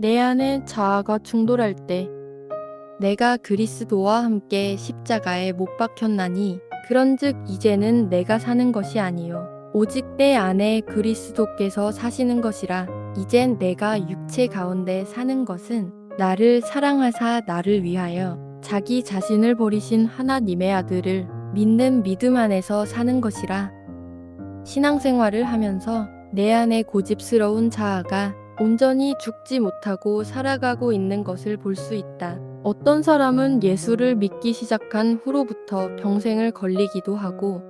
내 안에 자아가 충돌할 때 내가 그리스도와 함께 십자가에 못 박혔나니 그런즉 이제는 내가 사는 것이 아니요 오직 내 안에 그리스도께서 사시는 것이라. 이젠 내가 육체 가운데 사는 것은 나를 사랑하사 나를 위하여 자기 자신을 버리신 하나님의 아들을 믿는 믿음 안에서 사는 것이라. 신앙생활을 하면서 내 안에 고집스러운 자아가 온전히 죽지 못하고 살아가고 있는 것을 볼 수 있다. 어떤 사람은 예수를 믿기 시작한 후로부터 평생을 걸리기도 하고,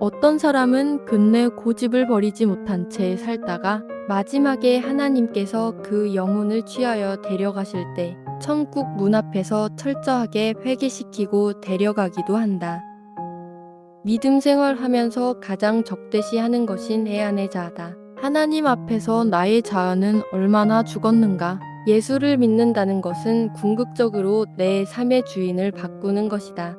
어떤 사람은 끝내 고집을 버리지 못한 채 살다가 마지막에 하나님께서 그 영혼을 취하여 데려가실 때 천국 문 앞에서 철저하게 회개시키고 데려가기도 한다. 믿음 생활하면서 가장 적대시하는 것이 내 안의 자아다. 하나님 앞에서 나의 자아는 얼마나 죽었는가? 예수를 믿는다는 것은 궁극적으로 내 삶의 주인을 바꾸는 것이다.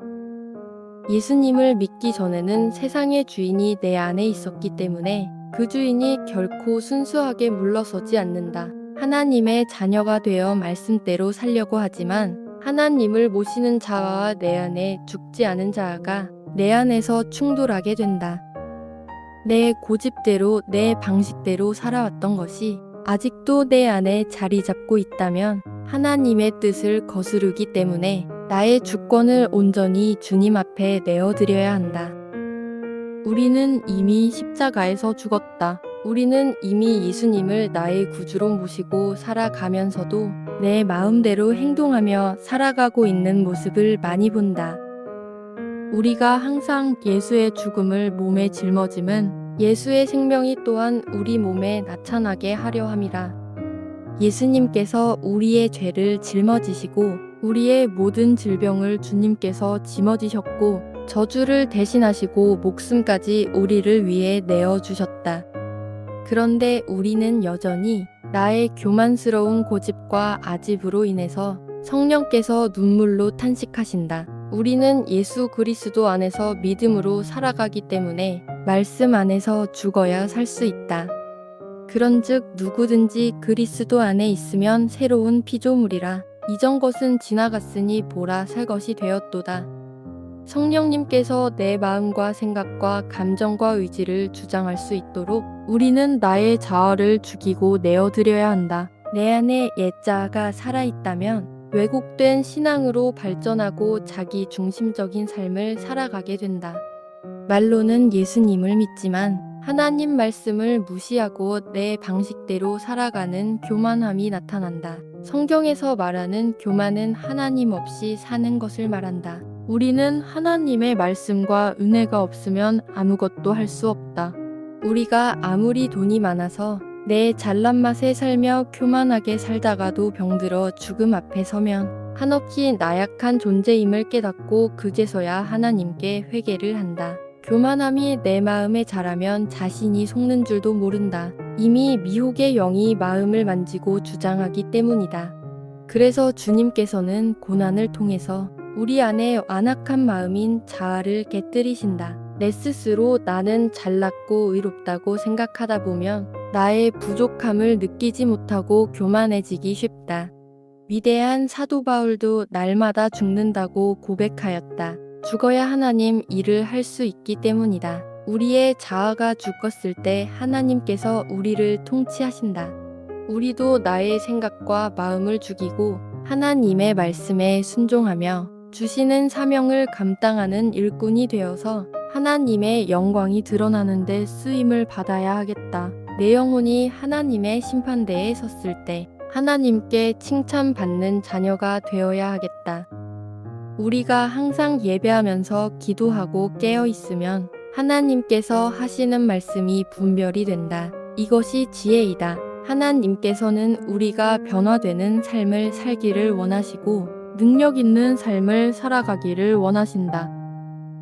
예수님을 믿기 전에는 세상의 주인이 내 안에 있었기 때문에 그 주인이 결코 순수하게 물러서지 않는다. 하나님의 자녀가 되어 말씀대로 살려고 하지만 하나님을 모시는 자아와 내 안에 죽지 않은 자아가 내 안에서 충돌하게 된다. 내 고집대로 내 방식대로 살아왔던 것이 아직도 내 안에 자리 잡고 있다면 하나님의 뜻을 거스르기 때문에 나의 주권을 온전히 주님 앞에 내어드려야 한다. 우리는 이미 십자가에서 죽었다. 우리는 이미 예수님을 나의 구주로 모시고 살아가면서도 내 마음대로 행동하며 살아가고 있는 모습을 많이 본다. 우리가 항상 예수의 죽음을 몸에 짊어짐은 예수의 생명이 또한 우리 몸에 나타나게 하려 함이라. 예수님께서 우리의 죄를 짊어지시고 우리의 모든 질병을 주님께서 짊어지셨고 저주를 대신하시고 목숨까지 우리를 위해 내어주셨다. 그런데 우리는 여전히 나의 교만스러운 고집과 아집으로 인해서 성령께서 눈물로 탄식하신다. 우리는 예수 그리스도 안에서 믿음으로 살아가기 때문에 말씀 안에서 죽어야 살 수 있다. 그런즉 누구든지 그리스도 안에 있으면 새로운 피조물이라. 이전 것은 지나갔으니 보라 새 것이 되었도다. 성령님께서 내 마음과 생각과 감정과 의지를 주장할 수 있도록 우리는 나의 자아를 죽이고 내어드려야 한다. 내 안에 옛 자아가 살아있다면 왜곡된 신앙으로 발전하고 자기 중심적인 삶을 살아가게 된다. 말로는 예수님을 믿지만 하나님 말씀을 무시하고 내 방식대로 살아가는 교만함이 나타난다. 성경에서 말하는 교만은 하나님 없이 사는 것을 말한다. 우리는 하나님의 말씀과 은혜가 없으면 아무것도 할 수 없다. 우리가 아무리 돈이 많아서 내 잘난 맛에 살며 교만하게 살다가도 병들어 죽음 앞에 서면 한없이 나약한 존재임을 깨닫고 그제서야 하나님께 회개를 한다. 교만함이 내 마음에 자라면 자신이 속는 줄도 모른다. 이미 미혹의 영이 마음을 만지고 주장하기 때문이다. 그래서 주님께서는 고난을 통해서 우리 안에 완악한 마음인 자아를 깨뜨리신다. 내 스스로 나는 잘났고 의롭다고 생각하다 보면 나의 부족함을 느끼지 못하고 교만해지기 쉽다. 위대한 사도 바울도 날마다 죽는다고 고백하였다. 죽어야 하나님 일을 할 수 있기 때문이다. 우리의 자아가 죽었을 때 하나님께서 우리를 통치하신다. 우리도 나의 생각과 마음을 죽이고 하나님의 말씀에 순종하며 주시는 사명을 감당하는 일꾼이 되어서 하나님의 영광이 드러나는 데 쓰임을 받아야 하겠다. 내 영혼이 하나님의 심판대에 섰을 때 하나님께 칭찬받는 자녀가 되어야 하겠다. 우리가 항상 예배하면서 기도하고 깨어 있으면 하나님께서 하시는 말씀이 분별이 된다. 이것이 지혜이다. 하나님께서는 우리가 변화되는 삶을 살기를 원하시고 능력 있는 삶을 살아가기를 원하신다.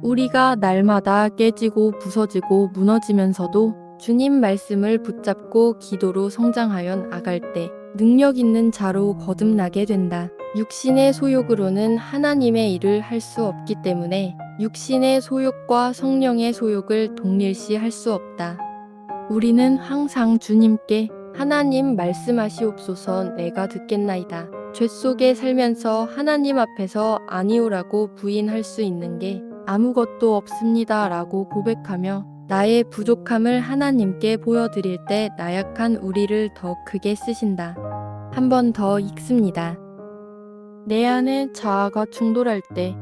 우리가 날마다 깨지고 부서지고 무너지면서도 주님 말씀을 붙잡고 기도로 성장하여 나갈 때 능력 있는 자로 거듭나게 된다. 육신의 소욕으로는 하나님의 일을 할 수 없기 때문에 육신의 소욕과 성령의 소욕을 동일시 할 수 없다. 우리는 항상 주님께 하나님 말씀하시옵소서. 내가 듣겠나이다. 죄 속에 살면서 하나님 앞에서 아니오라고 부인할 수 있는 게 아무것도 없습니다 라고 고백하며 나의 부족함을 하나님께 보여드릴 때 나약한 우리를 더 크게 쓰신다. 한 번 더 읽습니다. 내 안에 자아가 충돌할 때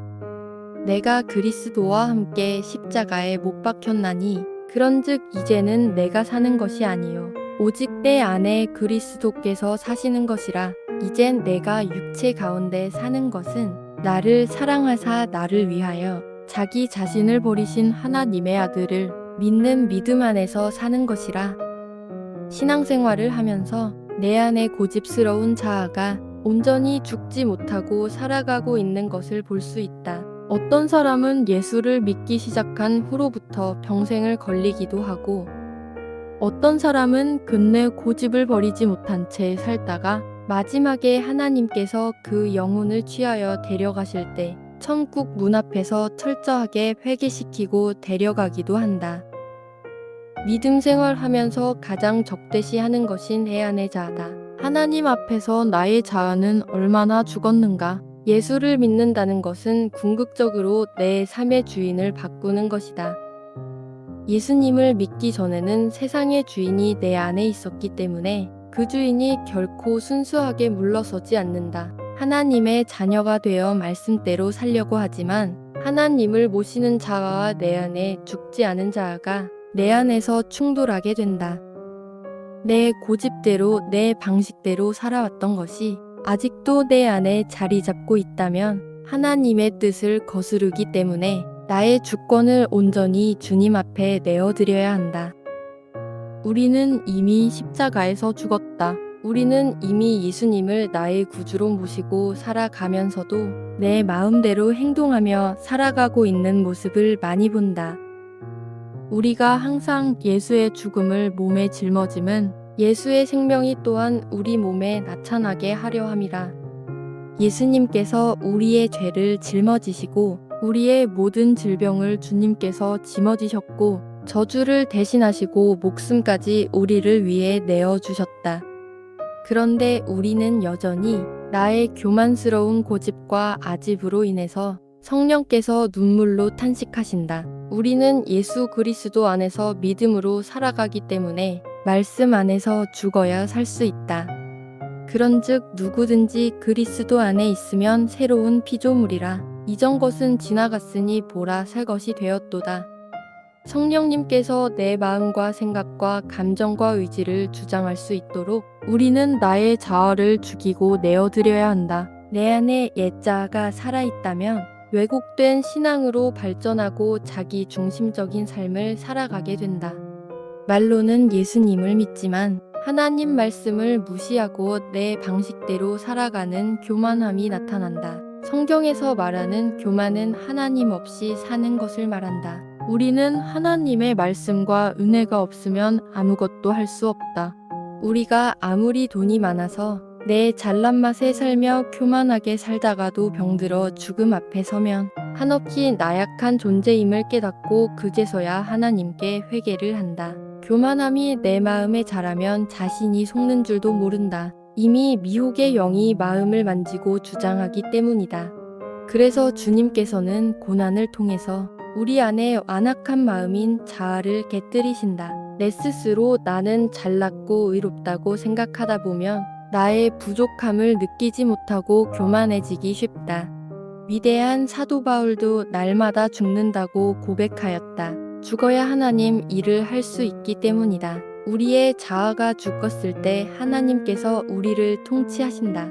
내가 그리스도와 함께 십자가에 못 박혔나니 그런즉 이제는 내가 사는 것이 아니요 오직 내 안에 그리스도께서 사시는 것이라. 이젠 내가 육체 가운데 사는 것은 나를 사랑하사 나를 위하여 자기 자신을 버리신 하나님의 아들을 믿는 믿음 안에서 사는 것이라. 신앙생활을 하면서 내 안에 고집스러운 자아가 온전히 죽지 못하고 살아가고 있는 것을 볼 수 있다. 어떤 사람은 예수를 믿기 시작한 후로부터 평생을 걸리기도 하고 어떤 사람은 끝내 고집을 버리지 못한 채 살다가 마지막에 하나님께서 그 영혼을 취하여 데려가실 때 천국 문 앞에서 철저하게 회개시키고 데려가기도 한다. 믿음 생활하면서 가장 적대시하는 것이 내 안의 자아다. 하나님 앞에서 나의 자아는 얼마나 죽었는가? 예수를 믿는다는 것은 궁극적으로 내 삶의 주인을 바꾸는 것이다. 예수님을 믿기 전에는 세상의 주인이 내 안에 있었기 때문에 그 주인이 결코 순수하게 물러서지 않는다. 하나님의 자녀가 되어 말씀대로 살려고 하지만 하나님을 모시는 자아와 내 안에 죽지 않은 자아가 내 안에서 충돌하게 된다. 내 고집대로 내 방식대로 살아왔던 것이 아직도 내 안에 자리 잡고 있다면 하나님의 뜻을 거스르기 때문에 나의 주권을 온전히 주님 앞에 내어드려야 한다. 우리는 이미 십자가에서 죽었다. 우리는 이미 예수님을 나의 구주로 모시고 살아가면서도 내 마음대로 행동하며 살아가고 있는 모습을 많이 본다. 우리가 항상 예수의 죽음을 몸에 짊어짐은 예수의 생명이 또한 우리 몸에 나타나게 하려 함이라. 예수님께서 우리의 죄를 짊어지시고 우리의 모든 질병을 주님께서 짊어지셨고 저주를 대신하시고 목숨까지 우리를 위해 내어주셨다. 그런데 우리는 여전히 나의 교만스러운 고집과 아집으로 인해서 성령께서 눈물로 탄식하신다. 우리는 예수 그리스도 안에서 믿음으로 살아가기 때문에 말씀 안에서 죽어야 살 수 있다. 그런즉 누구든지 그리스도 안에 있으면 새로운 피조물이라. 이전 것은 지나갔으니 보라 새 것이 되었도다. 성령님께서 내 마음과 생각과 감정과 의지를 주장할 수 있도록 우리는 나의 자아를 죽이고 내어드려야 한다. 내 안에 옛자아가 살아있다면 왜곡된 신앙으로 발전하고 자기 중심적인 삶을 살아가게 된다. 말로는 예수님을 믿지만 하나님 말씀을 무시하고 내 방식대로 살아가는 교만함이 나타난다. 성경에서 말하는 교만은 하나님 없이 사는 것을 말한다. 우리는 하나님의 말씀과 은혜가 없으면 아무것도 할 수 없다. 우리가 아무리 돈이 많아서 내 잘난 맛에 살며 교만하게 살다가도 병들어 죽음 앞에 서면 한없이 나약한 존재임을 깨닫고 그제서야 하나님께 회개를 한다. 교만함이 내 마음에 자라면 자신이 속는 줄도 모른다. 이미 미혹의 영이 마음을 만지고 주장하기 때문이다. 그래서 주님께서는 고난을 통해서 우리 안에 완악한 마음인 자아를 깨뜨리신다. 내 스스로 나는 잘났고 의롭다고 생각하다 보면 나의 부족함을 느끼지 못하고 교만해지기 쉽다. 위대한 사도 바울도 날마다 죽는다고 고백하였다. 죽어야 하나님 일을 할 수 있기 때문이다. 우리의 자아가 죽었을 때 하나님께서 우리를 통치하신다.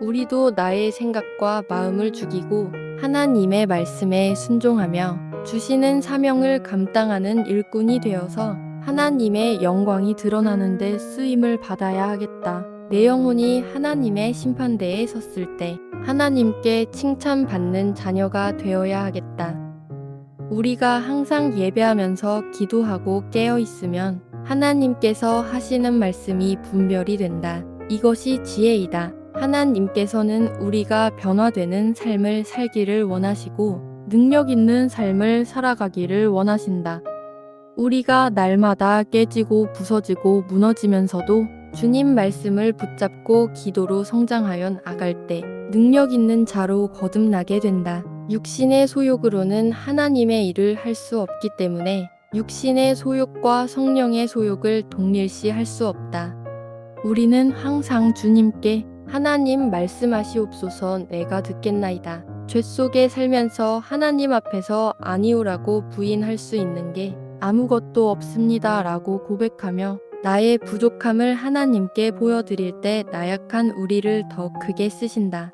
우리도 나의 생각과 마음을 죽이고 하나님의 말씀에 순종하며 주시는 사명을 감당하는 일꾼이 되어서 하나님의 영광이 드러나는 데 쓰임을 받아야 하겠다. 내 영혼이 하나님의 심판대에 섰을 때 하나님께 칭찬받는 자녀가 되어야 하겠다. 우리가 항상 예배하면서 기도하고 깨어 있으면 하나님께서 하시는 말씀이 분별이 된다. 이것이 지혜이다. 하나님께서는 우리가 변화되는 삶을 살기를 원하시고 능력 있는 삶을 살아가기를 원하신다. 우리가 날마다 깨지고 부서지고 무너지면서도 주님 말씀을 붙잡고 기도로 성장하여 나갈 때 능력 있는 자로 거듭나게 된다. 육신의 소욕으로는 하나님의 일을 할 수 없기 때문에 육신의 소욕과 성령의 소욕을 동일시 할 수 없다. 우리는 항상 주님께 하나님 말씀하시옵소서 내가 듣겠나이다. 죄 속에 살면서 하나님 앞에서 아니오라고 부인할 수 있는 게 아무것도 없습니다 라고 고백하며 나의 부족함을 하나님께 보여드릴 때 나약한 우리를 더 크게 쓰신다.